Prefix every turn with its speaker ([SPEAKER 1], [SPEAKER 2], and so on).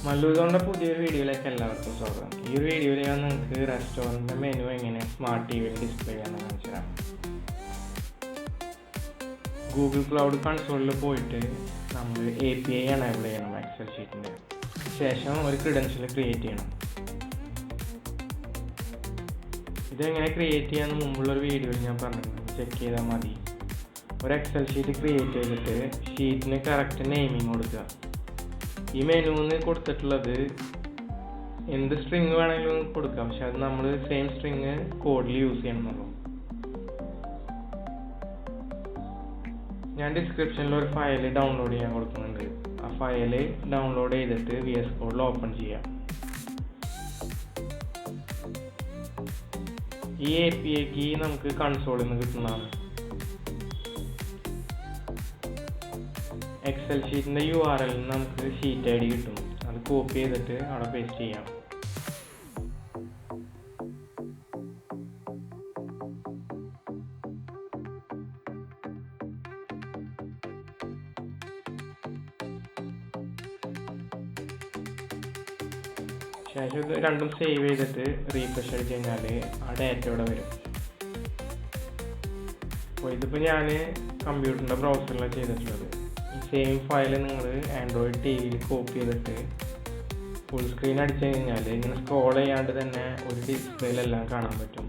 [SPEAKER 1] മല്ലൂസോണിൻ്റെ പുതിയൊരു വീഡിയോയിലേക്ക് എല്ലാവർക്കും സ്വാഗതം. ഈ ഒരു വീഡിയോയിൽ ഞാൻ നിങ്ങൾക്ക് റെസ്റ്റോറൻറ്റിൻ്റെ മെനു എങ്ങനെ സ്മാർട്ട് ടി വിയിൽ ഡിസ്പ്ലേ ചെയ്യാമെന്ന് കാണിച്ചു തരാം. ഗൂഗിൾ ക്ലൗഡ് കൺസോളിൽ പോയിട്ട് നമ്മൾ API എനേബിൾ ചെയ്യണം എക്സൽ ഷീറ്റിൻ്റെ. ശേഷം ഒരു ക്രെഡൻഷ്യൽ ക്രിയേറ്റ് ചെയ്യണം. ഇതെങ്ങനെ ക്രിയേറ്റ് ചെയ്യാമെന്ന് മുമ്പുള്ളൊരു വീഡിയോയിൽ ഞാൻ പറഞ്ഞിട്ടുണ്ട്, ചെക്ക് ചെയ്താൽ മതി. ഒരു എക്സൽ ഷീറ്റ് ക്രിയേറ്റ് ചെയ്തിട്ട് ഷീറ്റിന് കറക്റ്റ് നെയിമിങ് കൊടുക്കുക. ഈ മെനുവിന് കൊടുത്തിട്ടുള്ളത് എന്ത് സ്ട്രിങ് വേണമെങ്കിലും കൊടുക്കാം, പക്ഷെ അത് നമ്മൾ സെയിം സ്ട്രിങ് കോഡിൽ യൂസ് ചെയ്യണമെന്നുള്ളൂ. ഞാൻ ഡിസ്ക്രിപ്ഷനിൽ ഒരു ഫയൽ ഡൗൺലോഡ് ചെയ്യാൻ കൊടുക്കുന്നുണ്ട്. ആ ഫയൽ ഡൗൺലോഡ് ചെയ്തിട്ട് VS കോഡിൽ ഓപ്പൺ ചെയ്യാം. ഈ API കീ നമുക്ക് കൺസോളിൽ നിന്ന് കിട്ടുന്നതാണ്. എക്സൽ ഷീറ്റിൻ്റെ URL നമുക്ക് ഷീറ്റ് ID കിട്ടും. അത് കോപ്പി ചെയ്തിട്ട് അവിടെ പേസ്റ്റ് ചെയ്യാം. ശേഷം ഇത് രണ്ടും സേവ് ചെയ്തിട്ട് റീഫ്രഷ് അടിച്ച് കഴിഞ്ഞാൽ ആ ഡാറ്റ ഇവിടെ വരും. അപ്പോൾ ഇതിപ്പോൾ ഞാൻ കമ്പ്യൂട്ടറിൻ്റെ ബ്രൗസറിലാണ് ചെയ്തിട്ടുള്ളത്. ഈ സെയിം ഫയൽ നിങ്ങൾ ആൻഡ്രോയിഡ് TVയിൽ കോപ്പി ചെയ്തിട്ട് ഫുൾ സ്ക്രീൻ അടിച്ചു കഴിഞ്ഞാൽ ഇങ്ങനെ സ്ക്രോൾ ചെയ്യാണ്ട് തന്നെ ഒരു ഡിസ്പ്ലേയിലെല്ലാം കാണാൻ പറ്റും.